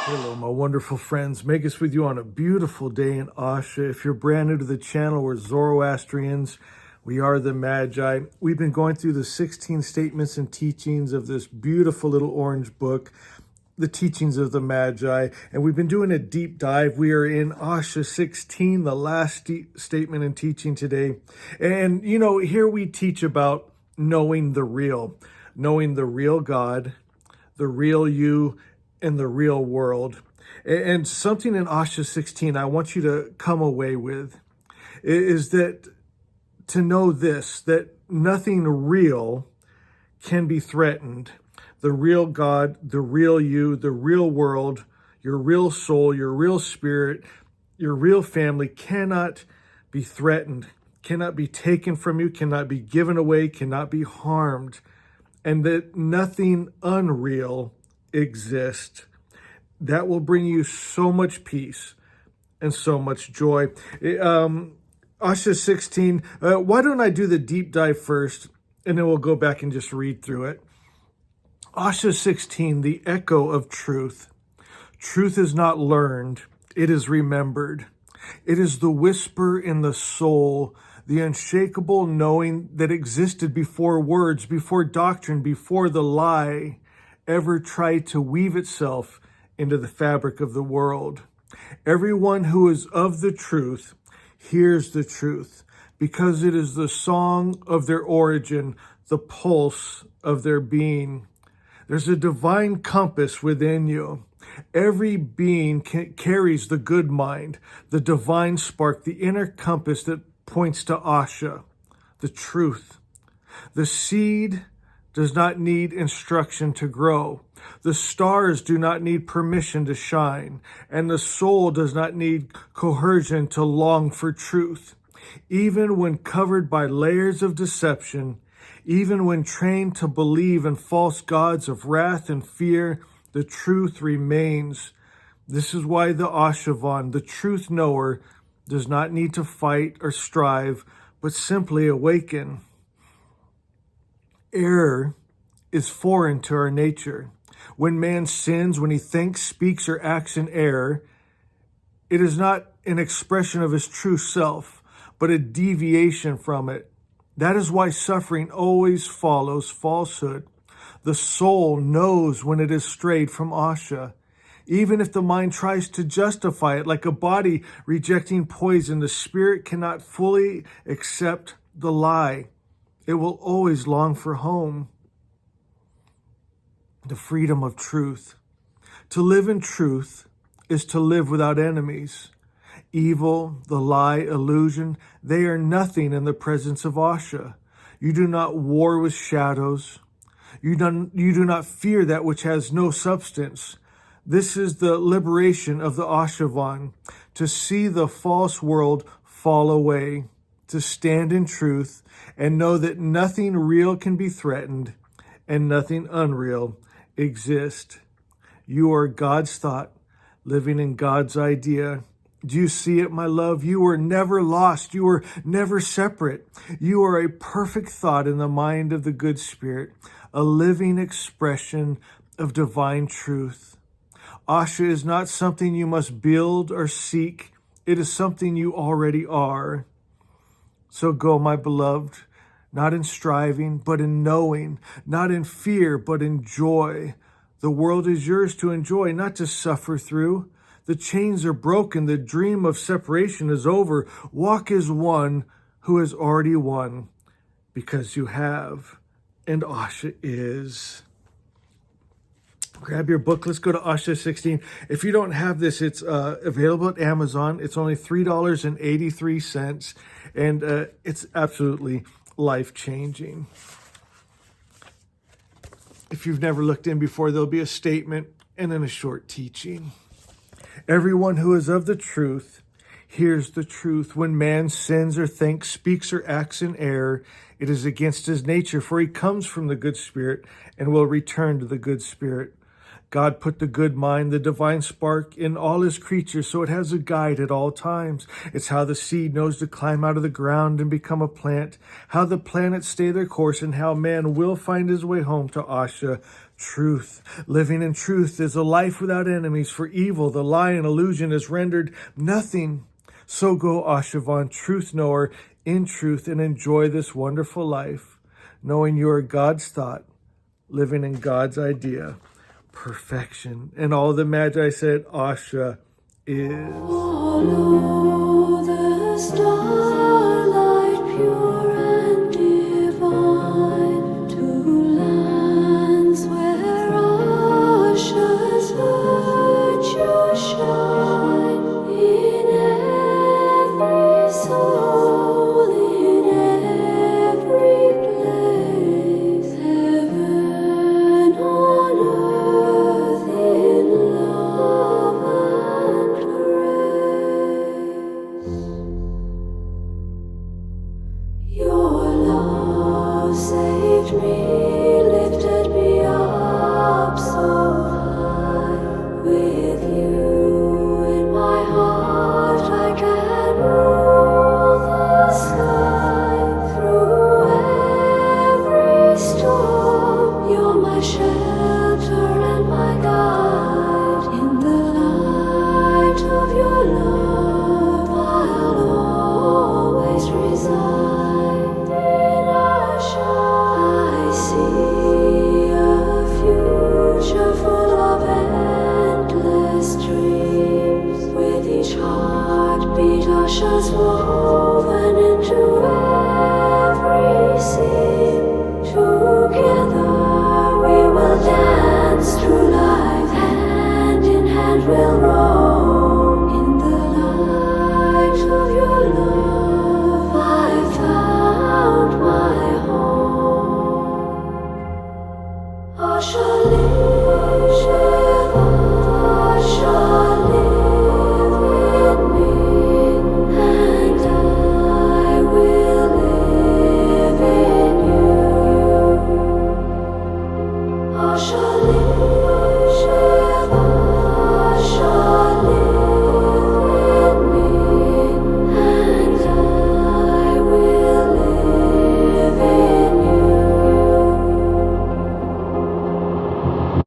Hello, my wonderful friends. Megas with you on a beautiful day in Asha. If you're brand new to the channel, we're Zoroastrians. We are the Magi. We've been going through the 16 statements and teachings of this beautiful little orange book, the teachings of the Magi, and we've been doing a deep dive. We are in Asha 16, the last statement and teaching today. And, here we teach about knowing the real God, the real you, and the real world. And something in Asha 16 I want you to come away with is that to know this, that nothing real can be threatened. The real God, the real you, the real world, your real soul, your real spirit, your real family cannot be threatened, cannot be taken from you, cannot be given away, cannot be harmed, and that nothing unreal exists. That will bring you so much peace and so much joy. Asha 16, why don't I do the deep dive first, and then we'll go back and just read through it. Asha 16, the echo of truth. Truth is not learned, it is remembered. It is the whisper in the soul, the unshakable knowing that existed before words, before doctrine, before the lie ever tried to weave itself into the fabric of the world. Everyone who is of the truth hears the truth, because it is the song of their origin, the pulse of their being. There's a divine compass within you. Every being carries the good mind, the divine spark, the inner compass that points to Asha, the truth. The seed does not need instruction to grow. The stars do not need permission to shine, and the soul does not need coercion to long for truth. Even when covered by layers of deception, even when trained to believe in false gods of wrath and fear, the truth remains. This is why the Ashavan, the truth knower, does not need to fight or strive, but simply awaken. Error is foreign to our nature. When man sins, when he thinks, speaks, or acts in error, it is not an expression of his true self, but a deviation from it. That is why suffering always follows falsehood. The soul knows when it is strayed from Asha. Even if the mind tries to justify it, like a body rejecting poison, the spirit cannot fully accept the lie. It will always long for home. The freedom of truth. To live in truth is to live without enemies. Evil, the lie, illusion, they are nothing in the presence of Asha. You do not war with shadows. You do not fear that which has no substance. This is the liberation of the Ashavan, to see the false world fall away, to stand in truth and know that nothing real can be threatened and nothing unreal exist. You are God's thought, living in God's idea. Do you see it, my love? You are never lost. You are never separate. You are a perfect thought in the mind of the good spirit, a living expression of divine truth. Asha is not something you must build or seek. It is something you already are. So go, my beloved, not in striving, but in knowing, not in fear, but in joy. The world is yours to enjoy, not to suffer through. The chains are broken. The dream of separation is over. Walk as one who has already won, because you have, and Asha is. Grab your book. Let's go to Asha 16. If you don't have this, it's available at Amazon. It's only $3.83, and it's absolutely life-changing. If you've never looked in before, there'll be a statement and then a short teaching. Everyone who is of the truth hears the truth. When man sins or thinks, speaks or acts in error, it is against his nature, for he comes from the good spirit and will return to the good spirit. God put the good mind, the divine spark in all his creatures, so it has a guide at all times. It's how the seed knows to climb out of the ground and become a plant, how the planets stay their course, and how man will find his way home to Asha. Truth. Living in truth is a life without enemies, for evil, the lie and illusion is rendered nothing. So go, Ashavan, truth knower, in truth, and enjoy this wonderful life, knowing you are God's thought, living in God's idea. Perfection. And all the Magi said, Asha is. Follow the starlight pure and divine to lands where Asha's virtue shine. In every soul, in every place, heaven on earth, in love and grace. Your love saved me, lifted me up so high. With you in my heart, I can rule the sky. Through every storm, you're my shelter and my guide. In the light of your love, I'll always reside. In Asha, I see a future for